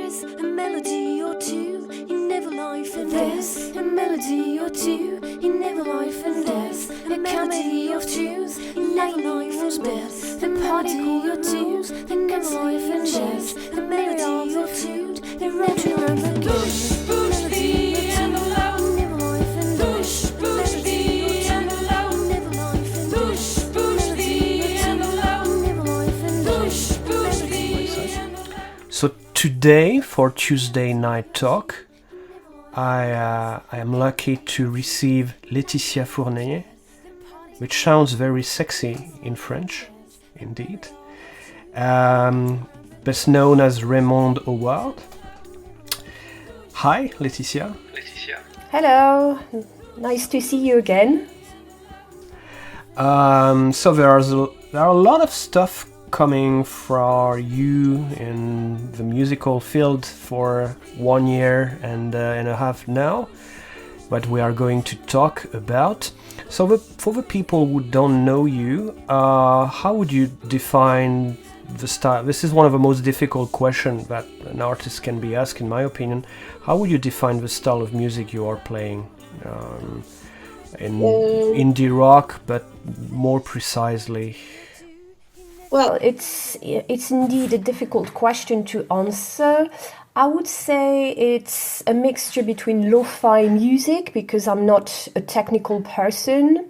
There's a melody or two in every life, and there's a melody or two in every life, and there's a melody of tunes in every life, and there's a melody or two in every life, and there's a melody or two that runs around the push, push the envelope, push, push the envelope, push, push the envelope, push, push the envelope. So today, for Tuesday Night Talk, I am lucky to receive Laetitia Fournier, which sounds very sexy in French, indeed. Best known as Raymonde Award. Hi, Laetitia. Hello, nice to see you again. So there are a lot of stuff coming from you in the musical field for 1 year and a half now, what we are going to talk about. So for the people who don't know you, how would you define the style? This is one of the most difficult questions that an artist can be asked, in my opinion. How would you define the style of music you are playing? In indie rock, but more precisely. Well, it's indeed a difficult question to answer. I would say it's a mixture between lo-fi music, because I'm not a technical person.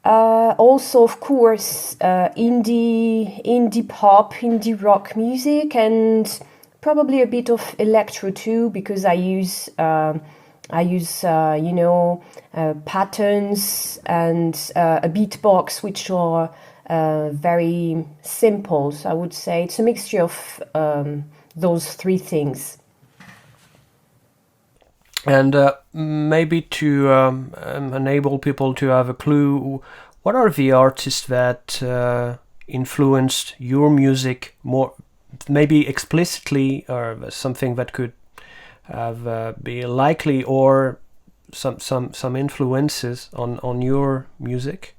Also, of course, indie pop, indie rock music, and probably a bit of electro too, because I use patterns and a beatbox, which are very simple. So I would say it's a mixture of those three things. And maybe to enable people to have a clue, what are the artists that influenced your music more, maybe explicitly, or something that could have be likely, or some influences on your music?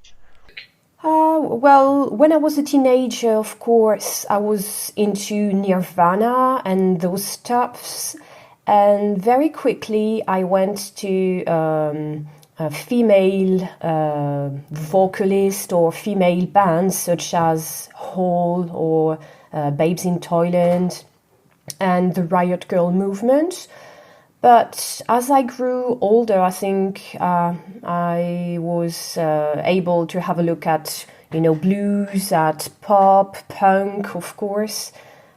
Well, when I was a teenager, of course, I was into Nirvana and those stuffs. And very quickly, I went to a female vocalist or female bands such as Hole or Babes in Toyland and the Riot Girl movement. But as I grew older, I think I was able to have a look at, blues, at pop, punk, of course.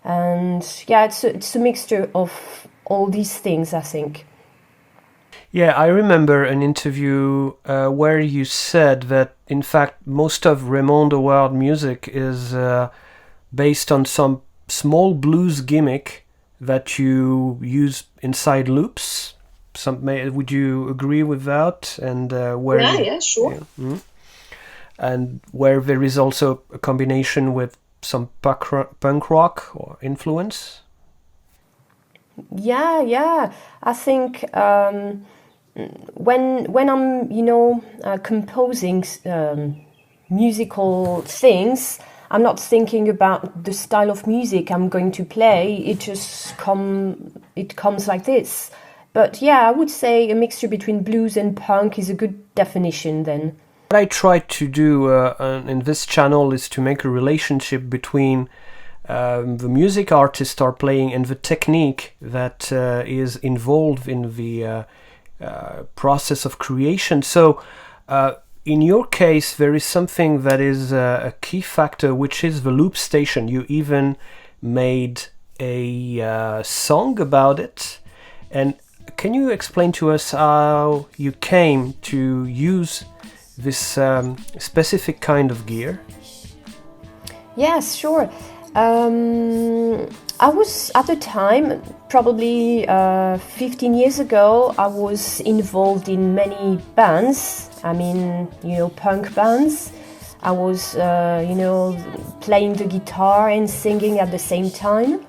And yeah, it's a mixture of all these things, I think. Yeah, I remember an interview where you said that, in fact, most of Raymonde Award music is based on some small blues gimmick that you use inside loops. Would you agree with that? And yeah, sure. Yeah, and where there is also a combination with some punk rock or influence? Yeah. I think when I'm composing musical things, I'm not thinking about the style of music I'm going to play. It just comes like this. But yeah, I would say a mixture between blues and punk is a good definition then. What I try to do in this channel is to make a relationship between the music artists are playing and the technique that is involved in the process of creation. So in your case, there is something that is a key factor, which is the loop station. You even made a song about it. And can you explain to us how you came to use this specific kind of gear? Yes, sure. I was at the time, probably 15 years ago, I was involved in many bands. I mean, punk bands. I was, playing the guitar and singing at the same time.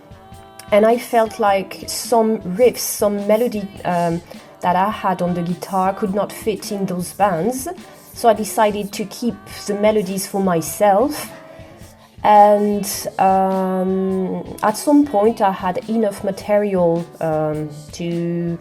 And I felt like some riffs, some melody that I had on the guitar could not fit in those bands. So I decided to keep the melodies for myself. And at some point I had enough material to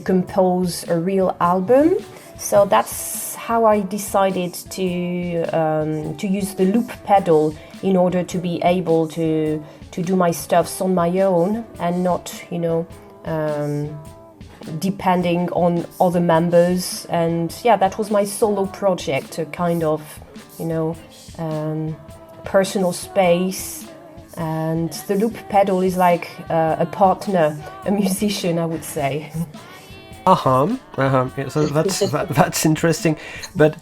compose a real album. So that's how I decided to use the loop pedal in order to be able to do my stuffs on my own and not, depending on other members. And yeah, that was my solo project, a kind of, personal space. And the loop pedal is like a partner, a musician, I would say. Yeah, so that's interesting. But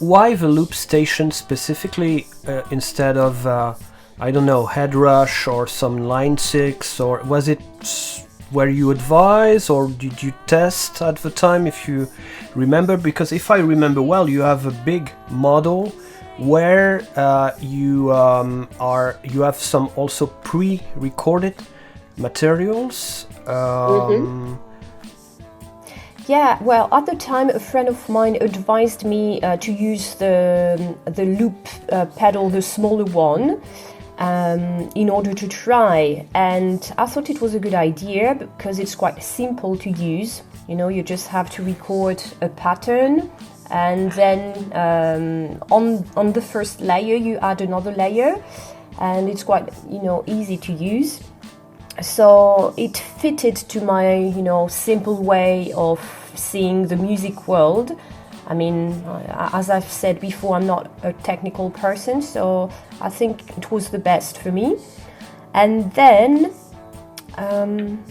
why the loop station specifically instead of I don't know, Head Rush or some Line 6, or was it were you advised or did you test at the time, if you remember? Because if I remember well, you have a big model where you have some also pre-recorded materials. Yeah, well, at the time, a friend of mine advised me to use the loop pedal, the smaller one, in order to try. And I thought it was a good idea because it's quite simple to use. You just have to record a pattern, and then on the first layer you add another layer, and it's quite easy to use. So it fitted to my simple way of seeing the music world. I mean, as I've said before, I'm not a technical person, so I think it was the best for me. And then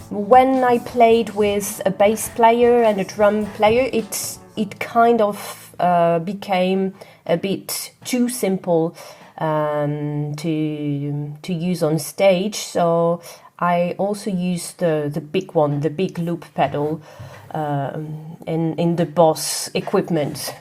when I played with a bass player and a drum player, it kind of became a bit too simple to use on stage. So I also used the big one, the big loop pedal, in the Boss equipment.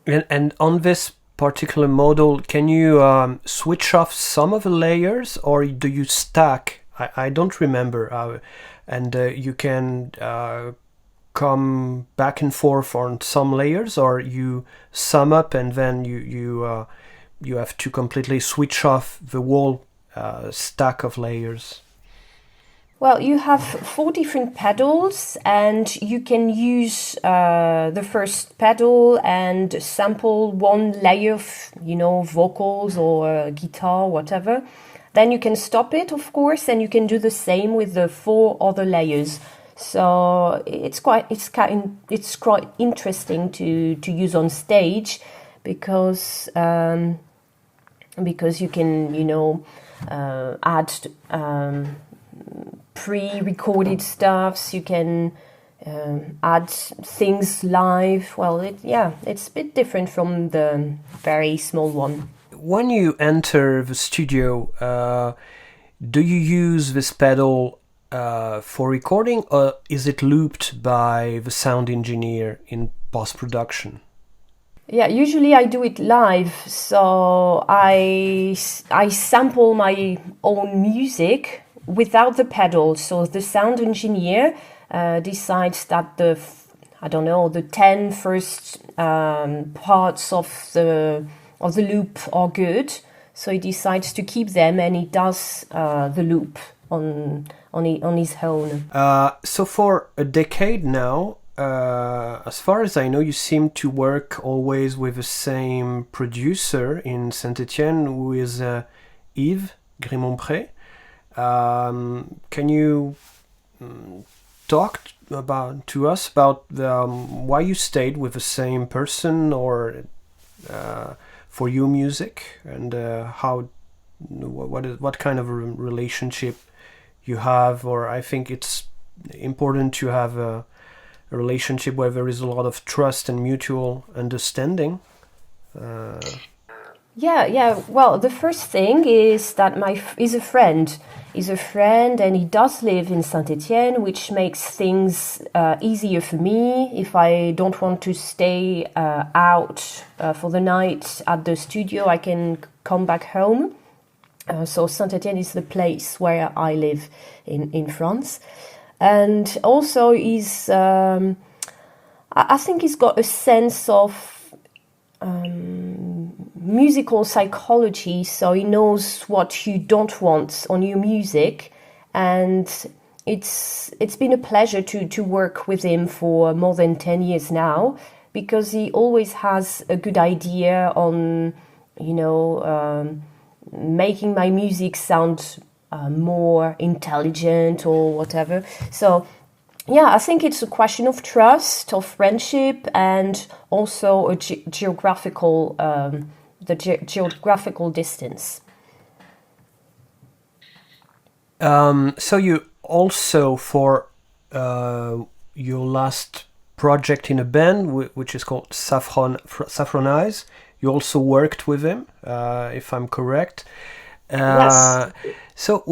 And on this particular model, can you switch off some of the layers, or do you stack? I don't remember. And you can come back and forth on some layers, or you sum up and then you have to completely switch off the whole stack of layers. Well, you have 4 different pedals, and you can use the first pedal and sample one layer of, vocals or guitar, whatever. Then you can stop it, of course, and you can do the same with the 4 other layers. So it's quite interesting to use on stage because you can add pre-recorded stuffs. You can add things live. Well, it's a bit different from the very small one. When you enter the studio, do you use this pedal for recording, or is it looped by the sound engineer in post-production? Yeah, usually I do it live, so I sample my own music without the pedal. So the sound engineer decides that the 10 first parts of the loop are good, so he decides to keep them, and he does the loop on his own. So for a decade now, as far as I know, you seem to work always with the same producer in Saint-Étienne, who is Ives Grimonprez. Can you talk to us about why you stayed with the same person, or for your music, and what kind of a relationship you have? Or I think it's important to have a relationship where there is a lot of trust and mutual understanding. Yeah. Well, the first thing is that he's a friend. He's a friend, and he does live in Saint-Étienne, which makes things easier for me. If I don't want to stay out for the night at the studio, I can come back home. So Saint-Étienne is the place where I live in France. And also he's, I think he's got a sense of musical psychology, so he knows what you don't want on your music, and it's been a pleasure to work with him for more than 10 years now, because he always has a good idea on, making my music sound more intelligent or whatever. So yeah, I think it's a question of trust, of friendship, and also a geographical distance. So you also, for your last project in a band, which is called Saffron Eyes, you also worked with him, if I'm correct. Yes. So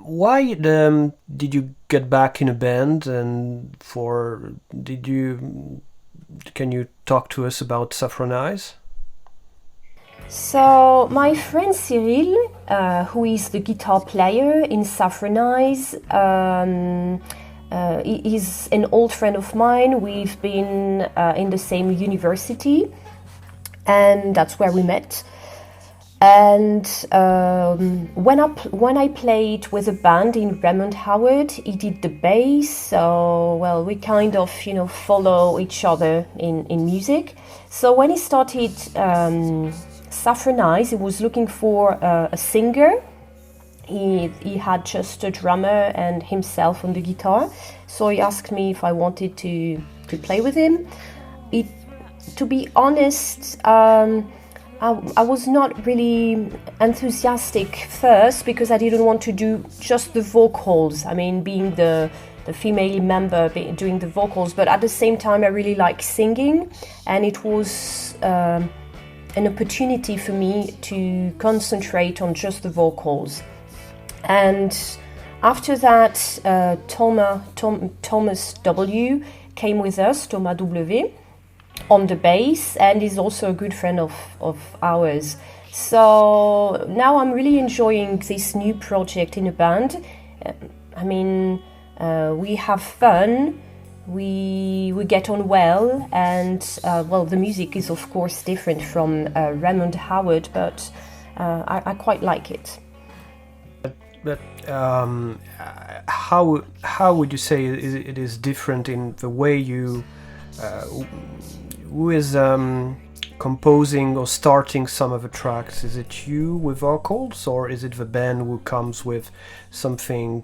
why did you get back in a band, and can you talk to us about Saffron Eyes? So my friend Cyril, who is the guitar player in Saffron Eyes, he's an old friend of mine. We've been in the same university, and that's where we met. And when I played with a band in Raymonde, Howard, he did the bass. So well, we kind of follow each other in music. So when he started Saffron Eyes, he was looking for a singer. He had just a drummer and himself on the guitar. So he asked me if I wanted to play with him. To be honest, I was not really enthusiastic first, because I didn't want to do just the vocals. I mean, being the female member doing the vocals, but at the same time I really like singing, and it was an opportunity for me to concentrate on just the vocals. And after that, Thomas W came with us, Thomas W, on the bass, and is also a good friend of ours. So now I'm really enjoying this new project in a band. We have fun, we get on well, and the music is of course different from Raymonde Howard, but I quite like it. But how would you say it is different in the way you who is composing or starting some of the tracks? Is it you with vocals, or is it the band who comes with something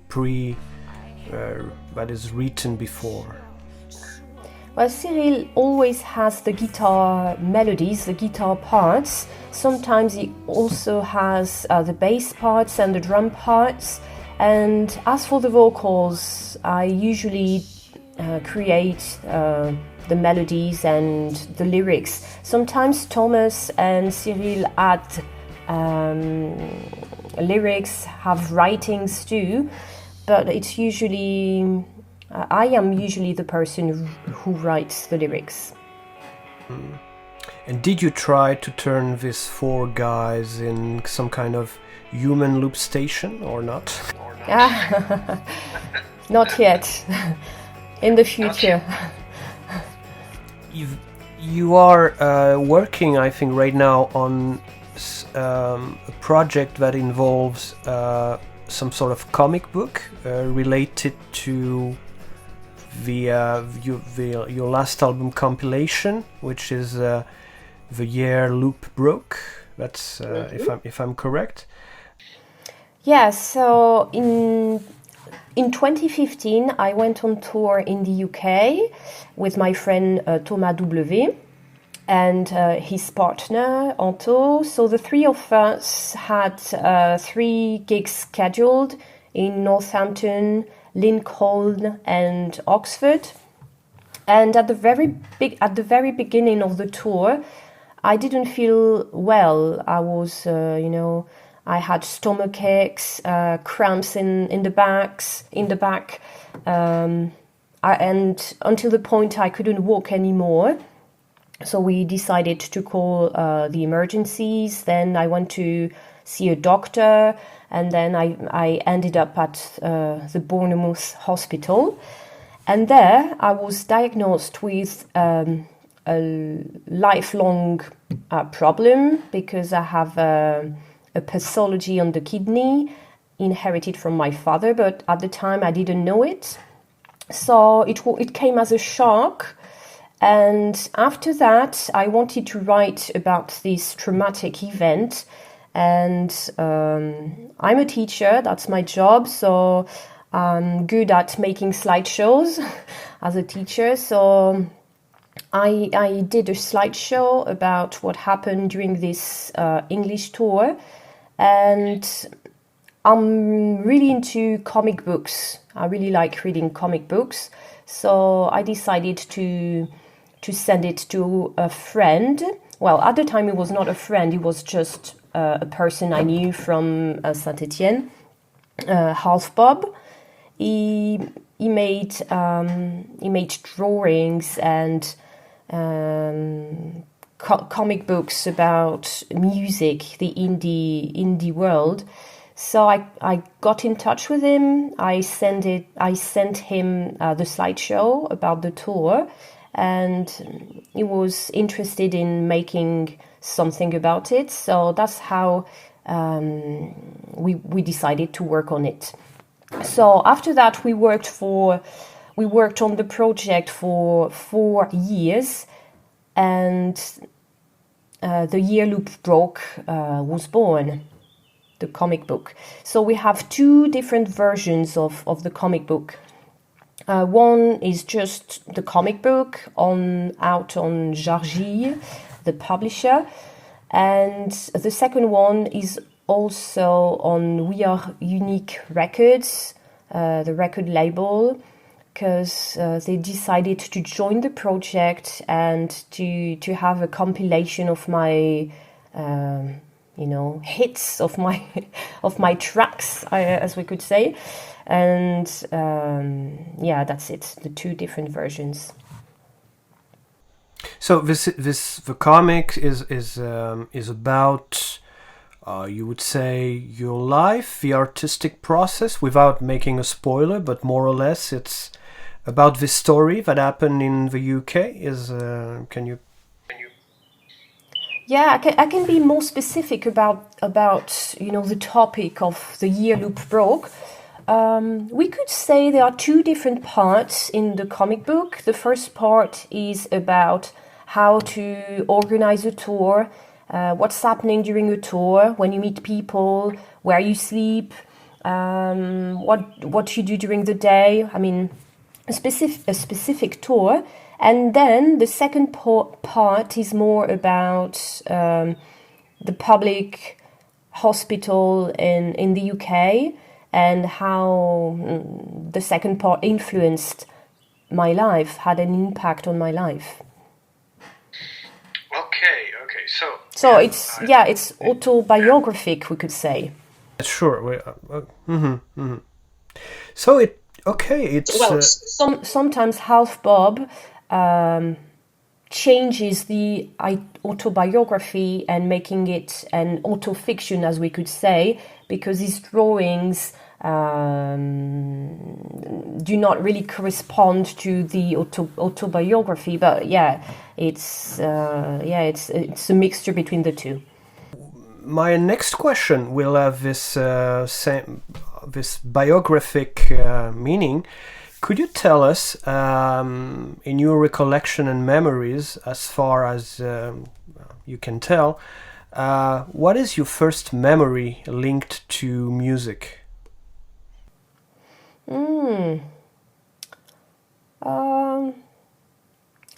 that is written before? Well, Cyril always has the guitar melodies, the guitar parts. Sometimes he also has the bass parts and the drum parts. And as for the vocals, I usually create the melodies and the lyrics. Sometimes Thomas and Cyril add lyrics, have writings too, but it's usually I am usually the person who writes the lyrics. And did you try to turn these four guys in some kind of human loop station or not? Not yet. In the future. You are working, I think, right now on a project that involves some sort of comic book related to your last album compilation, which is the year Loop Broke. That's if I'm correct. Yeah. So in 2015, I went on tour in the UK with my friend Thomas W and his partner Anto. So the three of us had 3 gigs scheduled in Northampton, Lincoln and Oxford. And at the very beginning of the tour, I didn't feel well. I was, I had stomach aches, cramps in the back, and until the point I couldn't walk anymore. So we decided to call the emergencies. Then I went to see a doctor, and then I ended up at the Bournemouth hospital. And there I was diagnosed with a lifelong problem because I have a pathology on the kidney inherited from my father, but at the time I didn't know it. So it came as a shock. And after that, I wanted to write about this traumatic event. And I'm a teacher, that's my job. So I'm good at making slideshows as a teacher. So I did a slideshow about what happened during this English tour. And I'm really into comic books. I really like reading comic books. So I decided to send it to a friend. Well, at the time it was not a friend, it was just a person I knew from Saint-Étienne, Half Bob. He made drawings and comic books about music, the indie world. So I got in touch with him. I sent him the slideshow about the tour, and he was interested in making something about it. So that's how we decided to work on it. So after that, we worked on the project for 4 years, and The Year Loop Broke was born, the comic book. So we have 2 different versions of the comic book. One is just the comic book out on Jargille, the publisher, and the second one is also on We Are Unique Records, the record label, because they decided to join the project and to have a compilation of my hits of my tracks, as we could say. And that's it, the 2 different versions. So the comic is about you would say your life, the artistic process, without making a spoiler, but more or less it's about this story that happened in the UK. Can you? Yeah, I can be more specific about the topic of The Year Loop Broke. We could say there are 2 different parts in the comic book. The first part is about how to organize a tour, what's happening during a tour, when you meet people, where you sleep, what you do during the day. I mean, a specific tour. And then the second part is more about the public hospital in the UK, and how the second part influenced my life, had an impact on my life. Okay. So it's autobiographic, we could say. Sure. So it's sometimes Half Bob changes the autobiography and making it an autofiction, as we could say, because his drawings do not really correspond to the autobiography. But it's a mixture between the 2. My next question will have this biographic meaning. Could you tell us, in your recollection and memories, as far as you can tell, what is your first memory linked to music?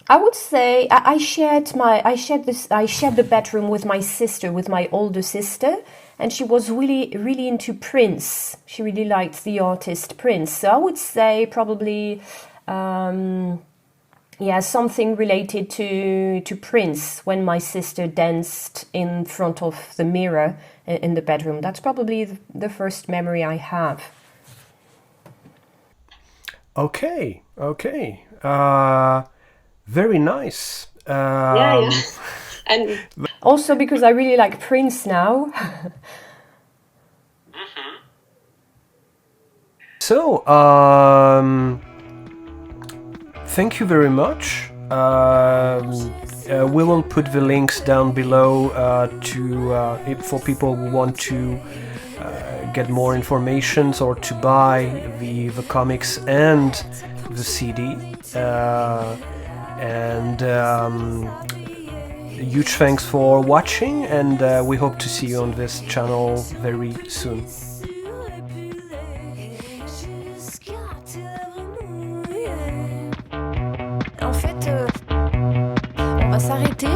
I would say I shared the bedroom with my sister, with my older sister, and she was really into Prince. She really liked the artist Prince. So I would say probably something related to Prince, when my sister danced in front of the mirror in the bedroom. That's probably the first memory I have. Okay. Very nice. And also because I really like Prince now. So, thank you very much. We will put the links down below for people who want to get more information or to buy the comics and the CD. Huge thanks for watching, and we hope to see you on this channel very soon. En fait, on va s'arrêter.